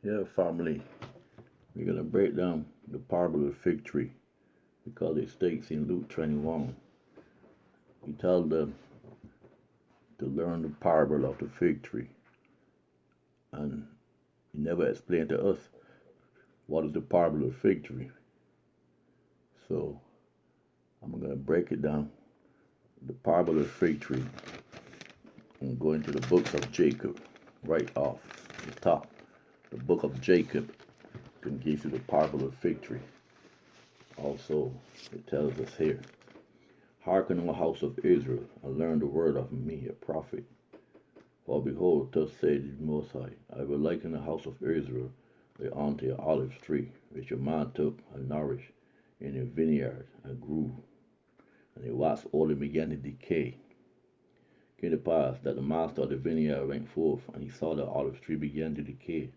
Yeah, family, we're going to break down the parable of fig tree because it states in Luke 21. He tells them to learn the parable of the fig tree, and he never explained to us what is the parable of fig tree. So I'm going to break it down. The parable of fig tree. I'm going to the books of Jacob, right off the top. The book of Jacob can give you the parable of fig tree. Also, it tells us here, hearken, O house of Israel, and learn the word of me, a prophet. For behold, thus saith the Most High, I will liken the house of Israel unto an olive tree, which a man took and nourished in a vineyard, and grew, and it waxed old and began to decay. It came to pass that the master of the vineyard went forth, and he saw the olive tree began to decay.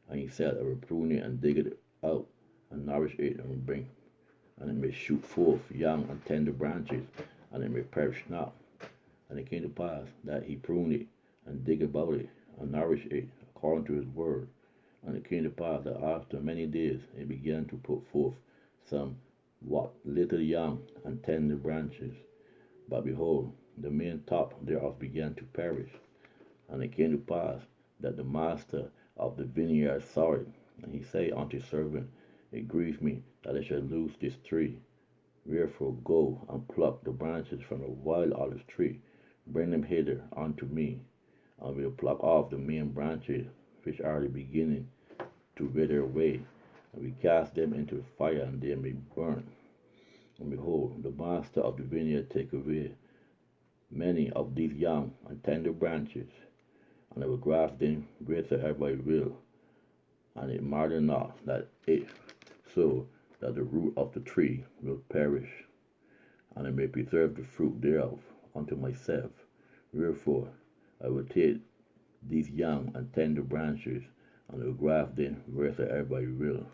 And he said, I will prune it and dig it out, and nourish it, and bring, and it may shoot forth young and tender branches, and it may perish not. And it came to pass that he pruned it, and dig about it, and nourish it, according to his word. And it came to pass that after many days it began to put forth some what little young and tender branches. But behold, the main top thereof began to perish. And it came to pass that the master of the vineyard saw it, and he said unto his servant, It grieved me that I should lose this tree. Wherefore go and pluck the branches from the wild olive tree, bring them hither unto me, and will pluck off the main branches which are the beginning to wither away, and we cast them into the fire, and they may burn. And behold, the master of the vineyard take away many of these young and tender branches, and I will graft them whithersoever I will, and it matter not that it so that the root of the tree will perish, and I may preserve the fruit thereof unto myself. Wherefore I will take these young and tender branches, and will graft them wheresoever I will.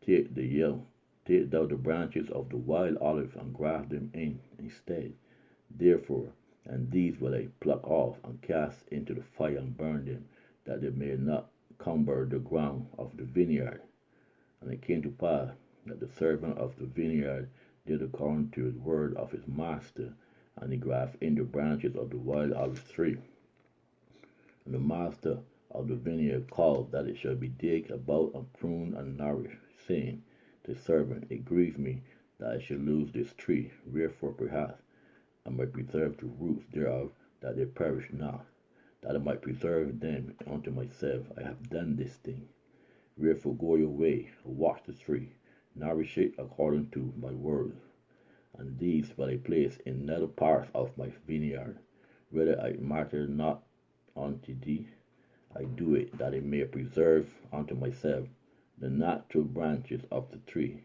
Take thou the branches of the wild olive, and graft them in instead. Therefore, and these will I pluck off, and cast into the fire, and burn them, that they may not cumber the ground of the vineyard. And it came to pass that the servant of the vineyard did according to the word of his master, and he grafted in the branches of the wild olive tree. And the master of the vineyard called that it should be digged about, and pruned, and nourished, saying to the servant, It grieved me that I should lose this tree. Wherefore perhaps I might preserve the roots thereof, that they perish not, that I might preserve them unto myself. I have done this thing. Wherefore go your way, watch the tree, nourish it according to my word. And these will I place in nether parts of my vineyard, whether I matter not unto thee. I do it that I may preserve unto myself the natural branches of the tree,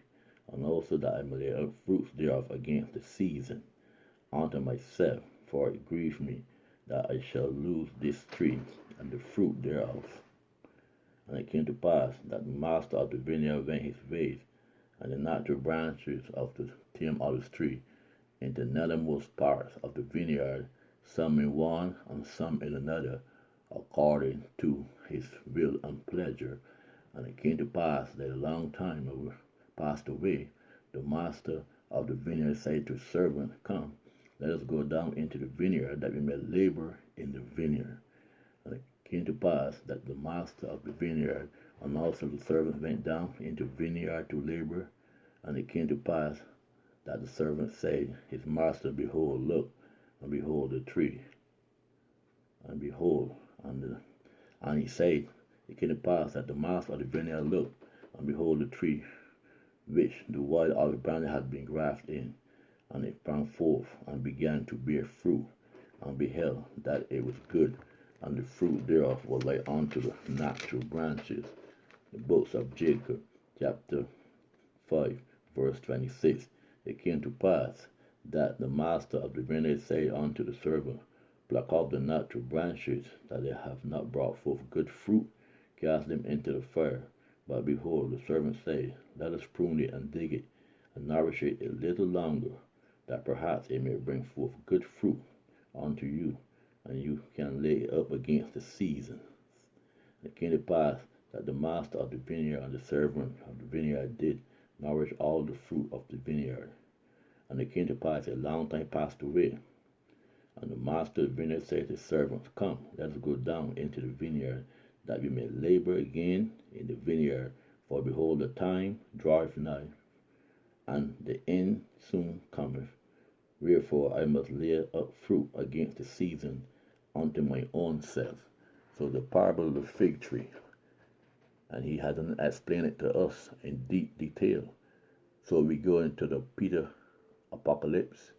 and also that I may lay up fruits thereof against the season unto myself, for it grieved me that I shall lose this tree and the fruit thereof. And it came to pass that the master of the vineyard went his ways, and the natural branches of the tame olive tree in the nethermost parts of the vineyard, some in one and some in another, according to his will and pleasure. And it came to pass that a long time passed away. The master of the vineyard said to his servant, Come, let us go down into the vineyard, that we may labor in the vineyard. And it came to pass that the master of the vineyard and also the servant went down into the vineyard to labor. And it came to pass that the servant said, His master, Behold, look, and behold the tree, and behold, and he said, It came to pass that the master of the vineyard looked, and behold the tree, which the wild olive branch had been grafted in, and it sprang forth, and began to bear fruit, and beheld that it was good, and the fruit thereof was like unto the natural branches. The books of Jacob, chapter 5, verse 26. It came to pass that the master of the vineyard said unto the servant, Pluck off the natural branches, that they have not brought forth good fruit, cast them into the fire. But behold, the servant said, Let us prune it and dig it, and nourish it a little longer, that perhaps it may bring forth good fruit unto you, and you can lay it up against the season. It came to pass that the master of the vineyard and the servant of the vineyard did nourish all the fruit of the vineyard. And it came to pass a long time passed away. And the master of the vineyard said to his servants, Come, let us go down into the vineyard, that we may labor again in the vineyard. For behold, the time draweth nigh, and the end soon cometh. Wherefore I must lay up fruit against the season unto my own self. So the parable of the fig tree. And he hasn't explained it to us in deep detail. So we go into the Peter apocalypse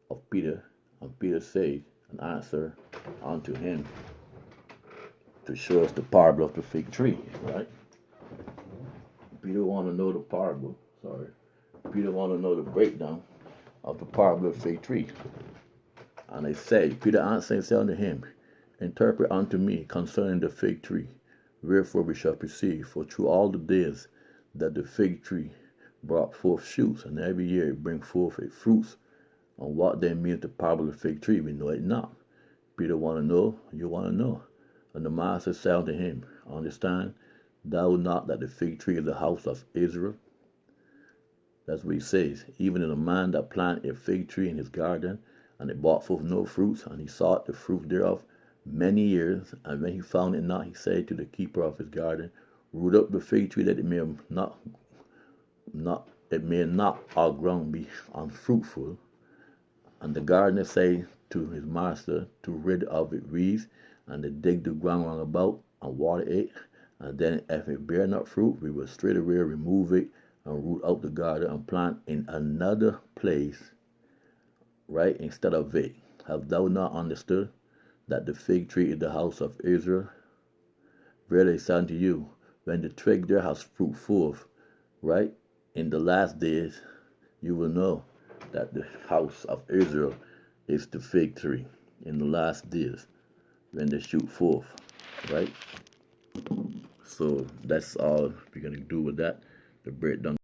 of Peter, and Peter said an answer unto him to show us the parable of the fig tree, right? Peter want to know the parable, Peter want to know the breakdown of the parable of the fig tree. And they say, Peter answered and said unto him, Interpret unto me concerning the fig tree. Wherefore we shall perceive, for through all the days that the fig tree brought forth shoots, and every year it bring forth its fruits, and what then means the parable of the fig tree, we know it not. Peter want to know, you want to know. And the master said unto him, Understand thou not that the fig tree is the house of Israel? That's what he says. Even in a man that planted a fig tree in his garden, and it brought forth no fruits, and he sought the fruit thereof many years, and when he found it not, he said to the keeper of his garden, Root up the fig tree, that it may not our ground be unfruitful. And the gardener said to his master, to rid of it weeds, and to dig the ground round about, and water it, and then if it bear not fruit, we will straightway remove it, and root out the garden, and plant in another place, right, instead of it. Have thou not understood that the fig tree is the house of Israel? Verily I say unto you, when the twig there has fruit forth, right, in the last days, you will know that the house of Israel is the fig tree in the last days when they shoot forth, right? So that's all we're going to do with that, to break down